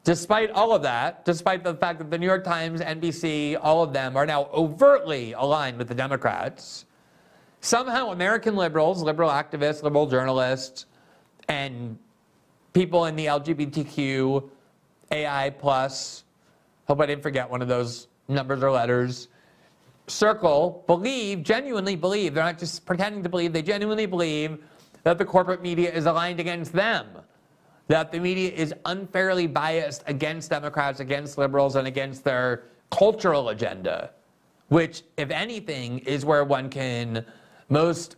despite all of that, despite the fact that the New York Times, NBC, all of them are now overtly aligned with the Democrats, somehow American liberals, liberal activists, liberal journalists, and people in the LGBTQ, AI plus, hope I didn't forget one of those numbers or letters, circle, genuinely believe, they're not just pretending to believe, they genuinely believe that the corporate media is aligned against them, that the media is unfairly biased against Democrats, against liberals, and against their cultural agenda, which, if anything, is where one can most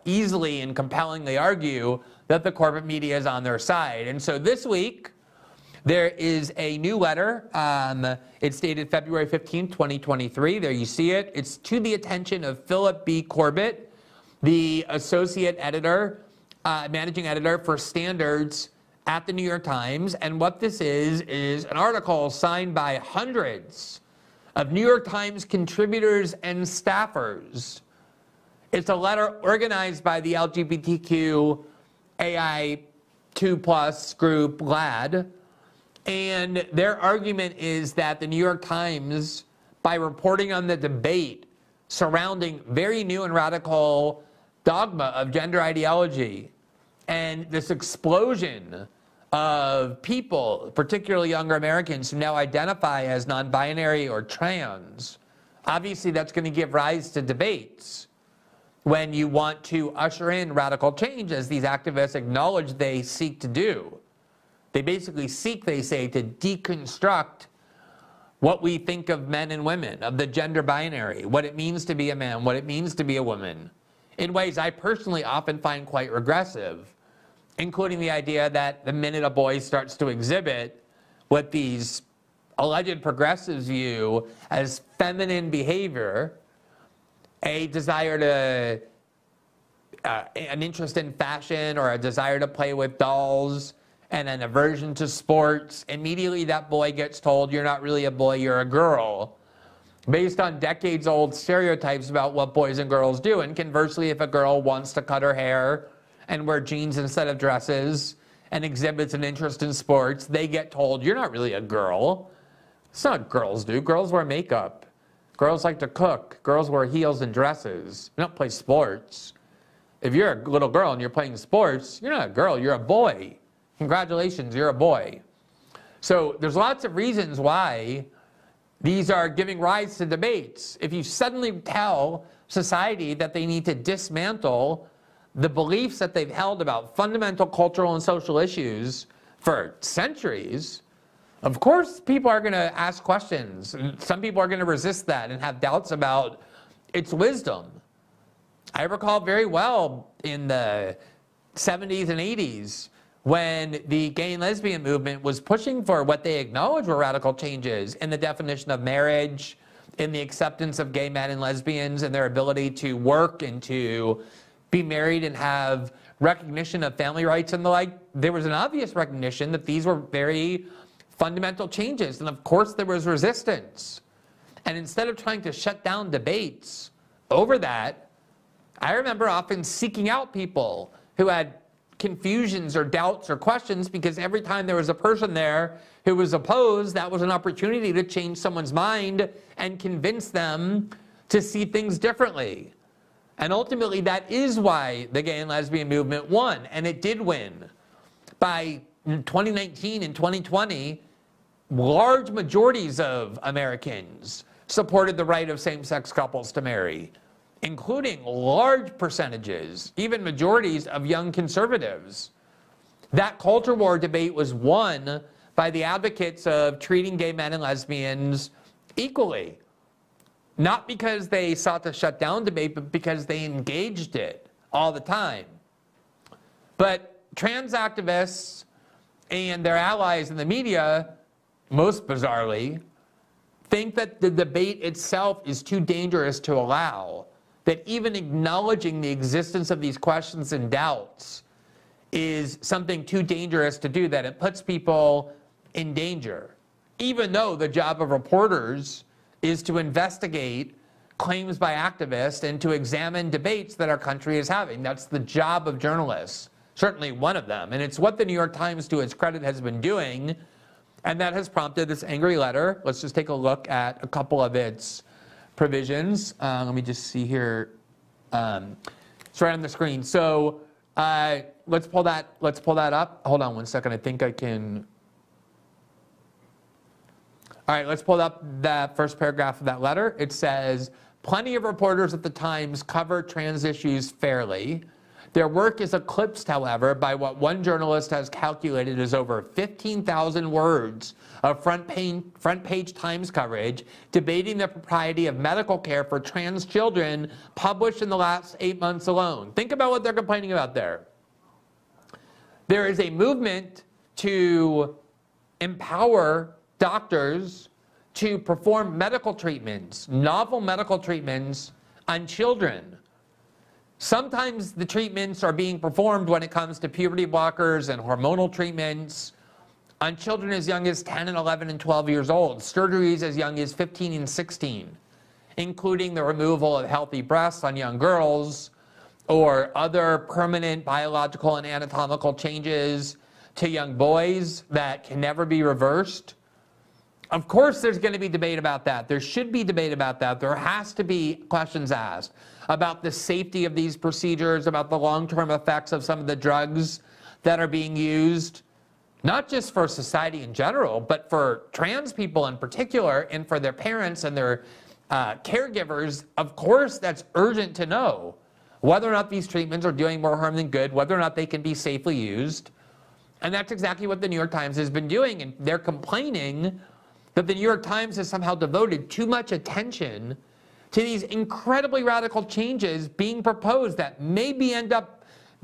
easily and compellingly argue that the corporate media is on their side. And so this week, there is a new letter. It's dated February 15, 2023. There you see it. It's to the attention of Philip B. Corbett, the associate editor, managing editor for standards at the New York Times. And what this is an article signed by hundreds of New York Times contributors and staffers. It's a letter organized by the LGBTQ AI2+ group, GLAAD. And their argument is that the New York Times, by reporting on the debate surrounding very new and radical dogma of gender ideology and this explosion of people, particularly younger Americans, who now identify as non-binary or trans, obviously that's going to give rise to debates when you want to usher in radical change, as these activists acknowledge they seek to do. They basically seek, they say, to deconstruct what we think of men and women, of the gender binary, what it means to be a man, what it means to be a woman, in ways I personally often find quite regressive, including the idea that the minute a boy starts to exhibit what these alleged progressives view as feminine behavior, a desire to, an interest in fashion or a desire to play with dolls, and an aversion to sports, immediately that boy gets told, you're not really a boy, you're a girl, based on decades-old stereotypes about what boys and girls do. And conversely, if a girl wants to cut her hair and wear jeans instead of dresses and exhibits an interest in sports, they get told, you're not really a girl. It's not what girls do. Girls wear makeup. Girls like to cook. Girls wear heels and dresses. They don't play sports. If you're a little girl and you're playing sports, you're not a girl, you're a boy. Congratulations, you're a boy. So there's lots of reasons why these are giving rise to debates. If you suddenly tell society that they need to dismantle the beliefs that they've held about fundamental cultural and social issues for centuries, of course people are going to ask questions. Some people are going to resist that and have doubts about its wisdom. I recall very well in the 70s and 80s when the gay and lesbian movement was pushing for what they acknowledged were radical changes in the definition of marriage, in the acceptance of gay men and lesbians and their ability to work and to be married and have recognition of family rights and the like. There was an obvious recognition that these were very fundamental changes, and of course there was resistance. And instead of trying to shut down debates over that, I remember often seeking out people who had confusions or doubts or questions, because every time there was a person there who was opposed, that was an opportunity to change someone's mind and convince them to see things differently. And ultimately, that is why the gay and lesbian movement won, and it did win. By 2019 and 2020, large majorities of Americans supported the right of same-sex couples to marry, including large percentages, even majorities of young conservatives. That culture war debate was won by the advocates of treating gay men and lesbians equally. Not because they sought to shut down debate, but because they engaged it all the time. But trans activists and their allies in the media, most bizarrely, think that the debate itself is too dangerous to allow, that even acknowledging the existence of these questions and doubts is something too dangerous to do, that it puts people in danger, even though the job of reporters is to investigate claims by activists and to examine debates that our country is having. That's the job of journalists, certainly one of them. And it's what the New York Times, to its credit, has been doing And that has prompted this angry letter. Let's just take a look at a couple of its provisions. Let me just see here. It's right on the screen. So let's pull that up. Hold on one second. I think I can. All right, let's pull up that first paragraph of that letter. It says, plenty of reporters at the Times cover trans issues fairly. Their work is eclipsed, however, by what one journalist has calculated as over 15,000 words of front page Times coverage debating the propriety of medical care for trans children published in the last 8 months alone. Think about what they're complaining about there. There is a movement to empower doctors to perform medical treatments, novel medical treatments on children. Sometimes the treatments are being performed when it comes to puberty blockers and hormonal treatments on children as young as 10 and 11 and 12 years old, surgeries as young as 15 and 16, including the removal of healthy breasts on young girls or other permanent biological and anatomical changes to young boys that can never be reversed. Of course, there's going to be debate about that. There should be debate about that. There has to be questions asked about the safety of these procedures, about the long-term effects of some of the drugs that are being used, not just for society in general, but for trans people in particular, and for their parents and their caregivers. Of course, that's urgent to know whether or not these treatments are doing more harm than good, whether or not they can be safely used. And that's exactly what the New York Times has been doing. And they're complaining that the New York Times has somehow devoted too much attention to these incredibly radical changes being proposed that maybe end up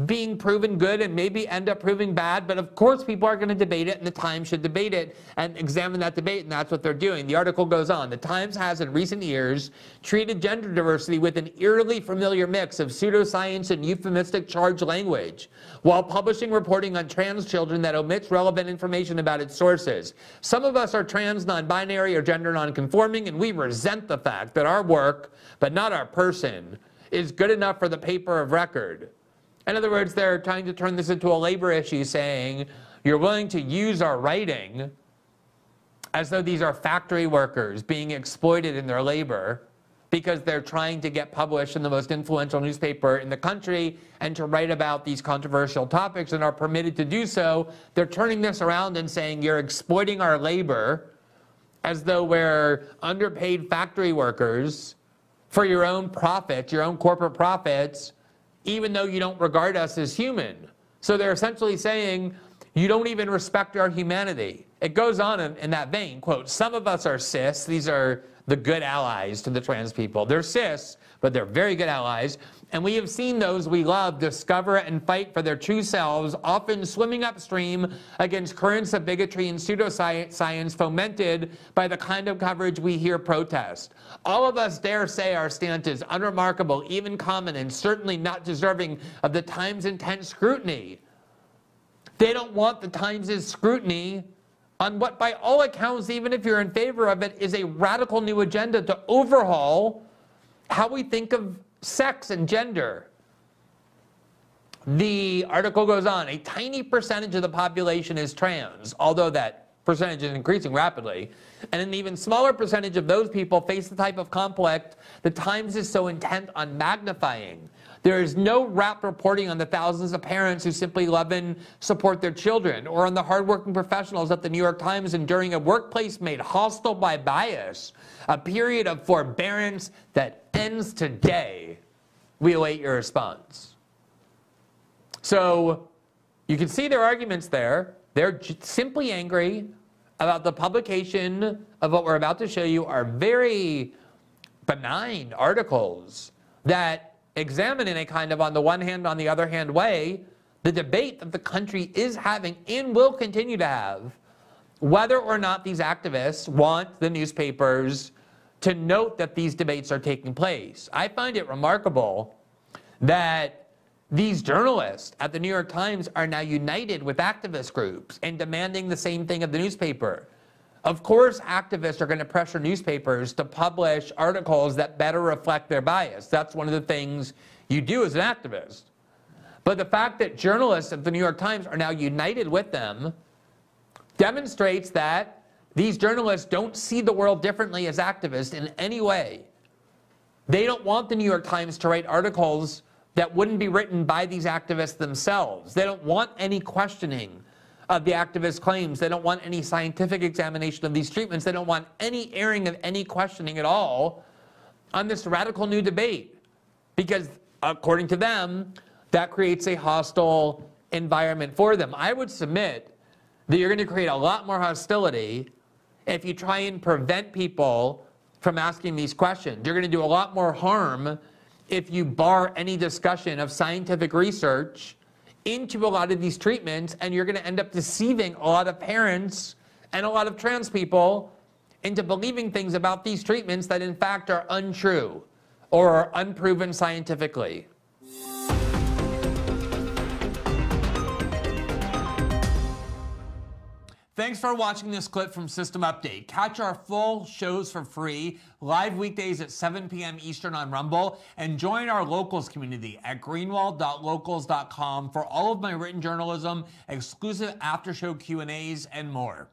being proven good and maybe end up proving bad. But of course people are going to debate it, and the Times should debate it and examine that debate, and that's what they're doing. The article goes on. The Times has in recent years treated gender diversity with an eerily familiar mix of pseudoscience and euphemistic charged language, while publishing reporting on trans children that omits relevant information about its sources. Some of us are trans, non-binary, or gender non-conforming, and we resent the fact that our work, but not our person, is good enough for the paper of record. In other words, they're trying to turn this into a labor issue, saying you're willing to use our writing as though these are factory workers being exploited in their labor because they're trying to get published in the most influential newspaper in the country and to write about these controversial topics and are permitted to do so. They're turning this around and saying you're exploiting our labor as though we're underpaid factory workers for your own profit, your own corporate profits, even though you don't regard us as human. So they're essentially saying, you don't even respect our humanity. It goes on in that vein, quote, some of us are cis. These are the good allies to the trans people. They're cis, but they're very good allies. And we have seen those we love discover and fight for their true selves, often swimming upstream against currents of bigotry and pseudoscience fomented by the kind of coverage we hear protest. All of us dare say our stance is unremarkable, even common, and certainly not deserving of the Times' intense scrutiny. They don't want the Times' scrutiny on what, by all accounts, even if you're in favor of it, is a radical new agenda to overhaul how we think of sex and gender. The article goes on, a tiny percentage of the population is trans, although that percentage is increasing rapidly, and an even smaller percentage of those people face the type of conflict the Times is so intent on magnifying. There is no rapt reporting on the thousands of parents who simply love and support their children, or on the hardworking professionals at the New York Times enduring a workplace made hostile by bias, a period of forbearance that ends today. We await your response. So you can see their arguments there. They're simply angry about the publication of what we're about to show you are very benign articles that examine in a kind of on the one hand, on the other hand way, the debate that the country is having and will continue to have, whether or not these activists want the newspapers to note that these debates are taking place. I find it remarkable that these journalists at the New York Times are now united with activist groups and demanding the same thing of the newspaper. Of course, activists are going to pressure newspapers to publish articles that better reflect their bias. That's one of the things you do as an activist. But the fact that journalists at the New York Times are now united with them demonstrates that These journalists don't see the world differently as activists in any way. They don't want the New York Times to write articles that wouldn't be written by these activists themselves. They don't want any questioning of the activists' claims. They don't want any scientific examination of these treatments. They don't want any airing of any questioning at all on this radical new debate, because according to them, that creates a hostile environment for them. I would submit that you're going to create a lot more hostility if you try and prevent people from asking these questions. You're going to do a lot more harm if you bar any discussion of scientific research into a lot of these treatments, and you're going to end up deceiving a lot of parents and a lot of trans people into believing things about these treatments that in fact are untrue or are unproven scientifically. Thanks for watching this clip from System Update. Catch our full shows for free, live weekdays at 7 p.m. Eastern on Rumble, and join our locals community at greenwald.locals.com for all of my written journalism, exclusive after-show Q&As, and more.